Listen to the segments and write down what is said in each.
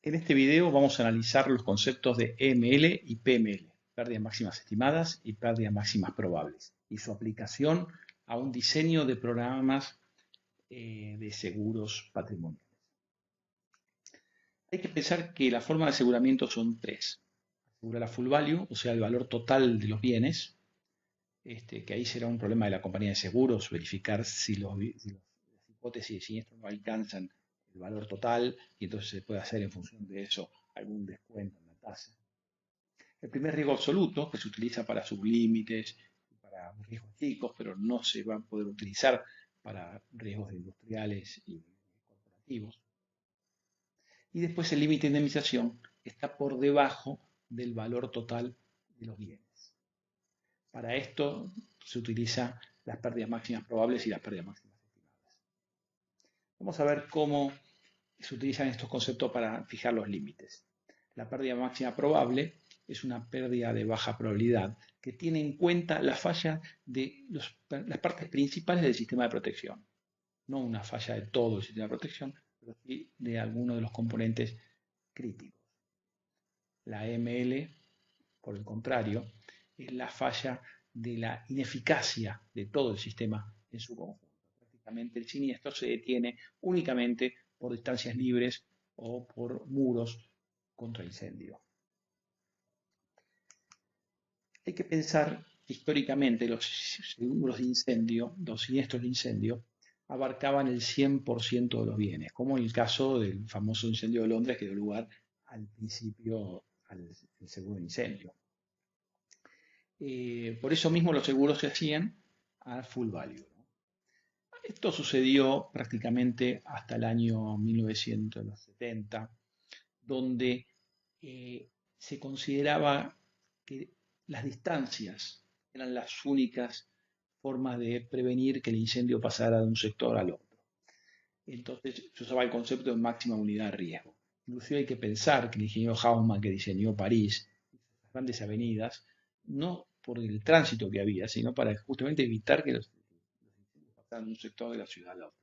En este video vamos a analizar los conceptos de EML y PML, pérdidas máximas estimadas y pérdidas máximas probables, y su aplicación a un diseño de programas de seguros patrimoniales. Hay que pensar que las formas de aseguramiento son tres. Asegurar a full value, o sea, el valor total de los bienes, que ahí será un problema de la compañía de seguros, verificar si las hipótesis de siniestro no alcanzan el valor total y entonces se puede hacer en función de eso algún descuento en la tasa. El primer riesgo absoluto, que se utiliza para sublímites y para riesgos chicos, pero no se va a poder utilizar para riesgos industriales y corporativos. Y después el límite de indemnización está por debajo del valor total de los bienes. Para esto se utilizan las pérdidas máximas probables y las pérdidas máximas estimadas. Vamos a ver cómo se utilizan estos conceptos para fijar los límites. La pérdida máxima probable es una pérdida de baja probabilidad que tiene en cuenta la falla de las partes principales del sistema de protección. No una falla de todo el sistema de protección, pero sí de alguno de los componentes críticos. La ML, por el contrario, es la falla de la ineficacia de todo el sistema en su conjunto. Prácticamente el siniestro se detiene únicamente por distancias libres o por muros contra incendio. Hay que pensar que históricamente los seguros de incendio, los siniestros de incendio, abarcaban el 100% de los bienes, como en el caso del famoso incendio de Londres que dio lugar al principio al seguro de incendio. Por eso mismo los seguros se hacían a full value, ¿no? Esto sucedió prácticamente hasta el año 1970, donde se consideraba que las distancias eran las únicas formas de prevenir que el incendio pasara de un sector al otro. Entonces se usaba el concepto de máxima unidad de riesgo. Inclusive hay que pensar que el ingeniero Haussmann, que diseñó París, las grandes avenidas, no por el tránsito que había, sino para justamente evitar que los incendios pasaran de un sector de la ciudad al otro.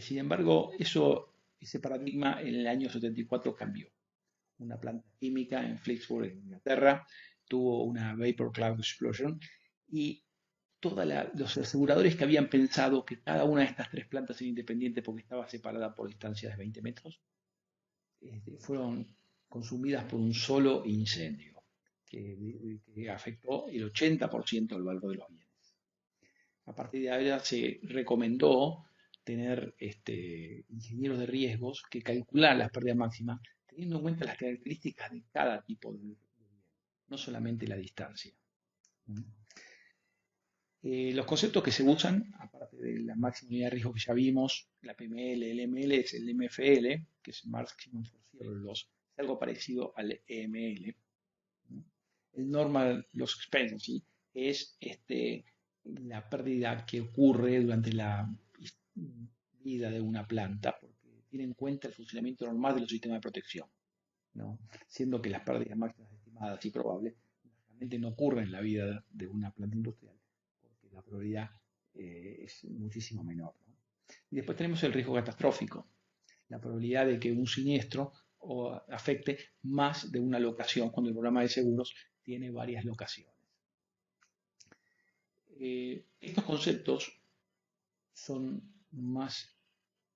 Sin embargo, ese paradigma en el año 74 cambió. Una planta química en Flixburg, en Inglaterra, tuvo una vapor cloud explosion y todos los aseguradores que habían pensado que cada una de estas tres plantas era independiente porque estaba separada por distancias de 20 metros, fueron consumidas por un solo incendio que afectó el 80% del valor de los bienes. A partir de ahí se recomendó tener ingenieros de riesgos que calcularan las pérdidas máximas teniendo en cuenta las características de cada tipo de bien, no solamente la distancia. Los conceptos que se usan, aparte de la máxima unidad de riesgo que ya vimos, la PML, el ML, es el MFL, que es Maximum Foreseeable Loss, es algo parecido al EML. El Normal Loss Expectancy es la pérdida que ocurre durante la vida de una planta, porque tiene en cuenta el funcionamiento normal de los sistemas de protección, ¿no? Siendo que las pérdidas máximas estimadas y probables realmente no ocurren en la vida de una planta industrial, porque la probabilidad es muchísimo menor, ¿no? Y después tenemos el riesgo catastrófico, la probabilidad de que un siniestro afecte más de una locación cuando el programa de seguros tiene varias locaciones. Estos conceptos son más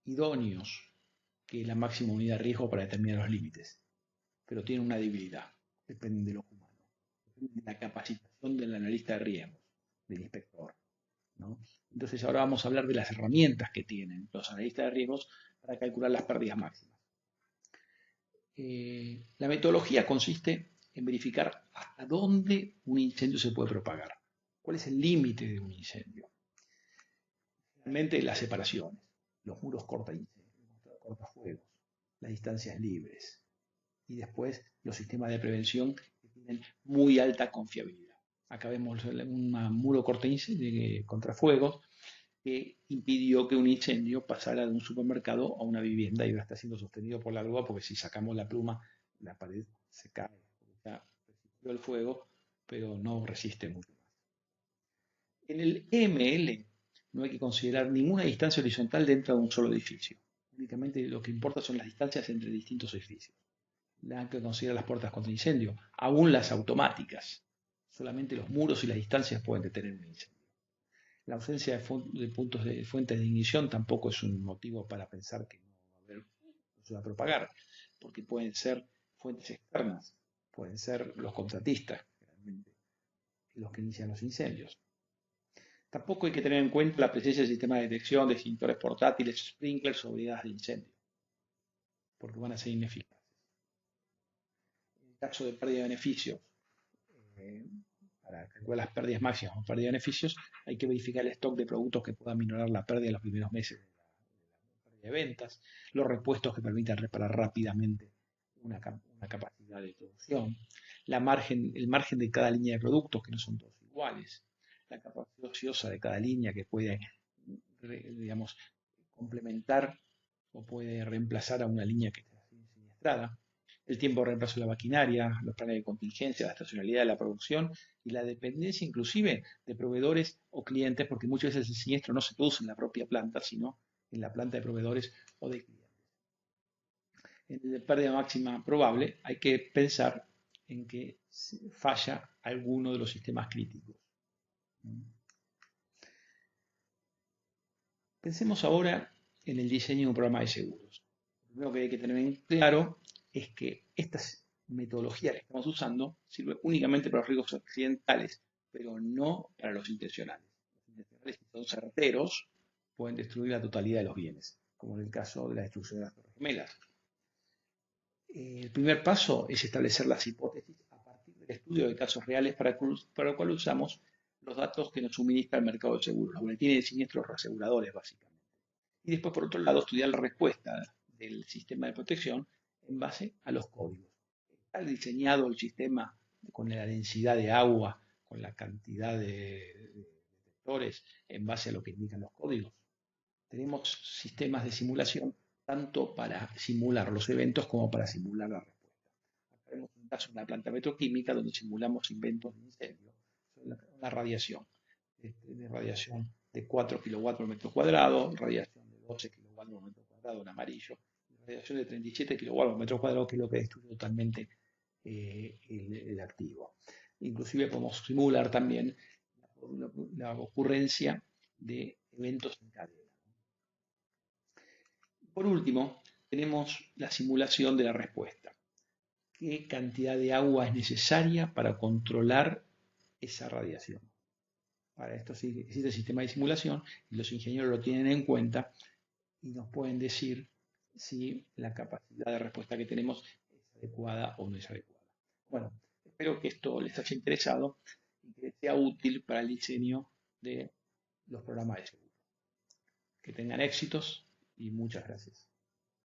idóneos que la máxima unidad de riesgo para determinar los límites, pero tienen una debilidad, dependen de los humanos, dependen de la capacitación del analista de riesgos, del inspector, ¿no? Entonces ahora vamos a hablar de las herramientas que tienen los analistas de riesgos para calcular las pérdidas máximas. La metodología consiste en verificar hasta dónde un incendio se puede propagar, cuál es el límite de un incendio. Realmente las separaciones, los muros cortafuegos, las distancias libres y después los sistemas de prevención que tienen muy alta confiabilidad. Acá vemos un muro contrafuegos que impidió que un incendio pasara de un supermercado a una vivienda y ahora está siendo sostenido por la grúa porque si sacamos la pluma la pared se cae, ya resistió el fuego pero no resiste mucho más. En el EML no hay que considerar ninguna distancia horizontal dentro de un solo edificio. Únicamente lo que importa son las distancias entre distintos edificios. Nada que considerar las puertas contra incendio, aún las automáticas. Solamente los muros y las distancias pueden detener un incendio. La ausencia de puntos de fuentes de ignición tampoco es un motivo para pensar que no se va a propagar, porque pueden ser fuentes externas, pueden ser los contratistas, generalmente, los que inician los incendios. Tampoco hay que tener en cuenta la presencia del sistema de detección de extintores portátiles, sprinklers o brigadas de incendio, porque van a ser ineficaces. En el caso de pérdida de beneficios, para calcular las pérdidas máximas o pérdida de beneficios, hay que verificar el stock de productos que puedan minorar la pérdida en los primeros meses de la pérdida de ventas, los repuestos que permitan reparar rápidamente una capacidad de producción, el margen de cada línea de productos, que no son todos iguales, la capacidad ociosa de cada línea que puede, digamos, complementar o puede reemplazar a una línea que está siniestrada, el tiempo de reemplazo de la maquinaria, los planes de contingencia, la estacionalidad de la producción y la dependencia inclusive de proveedores o clientes, porque muchas veces el siniestro no se produce en la propia planta, sino en la planta de proveedores o de clientes. En la pérdida máxima probable hay que pensar en que falla alguno de los sistemas críticos. Pensemos ahora en el diseño de un programa de seguros. Lo primero que hay que tener en claro es que estas metodologías que estamos usando sirven únicamente para los riesgos accidentales, pero no para los intencionales. Los intencionales, si son certeros, pueden destruir la totalidad de los bienes, como en el caso de la destrucción de las Torres Gemelas. El primer paso es establecer las hipótesis a partir del estudio de casos reales para lo cual usamos los datos que nos suministra el mercado de seguros, los boletines de siniestros reaseguradores, básicamente. Y después, por otro lado, estudiar la respuesta del sistema de protección en base a los códigos. ¿Está diseñado el sistema con la densidad de agua, con la cantidad de detectores en base a lo que indican los códigos? Tenemos sistemas de simulación tanto para simular los eventos como para simular la respuesta. Acá vemos un caso de una planta petroquímica donde simulamos eventos de incendio, la radiación, de radiación de 4 kilowatts por metro cuadrado, radiación de 12 kilowatts por metro cuadrado en amarillo, radiación de 37 kilowatts por metro cuadrado, que es lo que destruye totalmente el activo. Inclusive podemos simular también la ocurrencia de eventos en cadena. Por último, tenemos la simulación de la respuesta. ¿Qué cantidad de agua es necesaria para controlar esa radiación? Para esto existe el sistema de simulación y los ingenieros lo tienen en cuenta y nos pueden decir si la capacidad de respuesta que tenemos es adecuada o no es adecuada. Bueno, espero que esto les haya interesado y que sea útil para el diseño de los programas de seguro. Que tengan éxitos y muchas gracias.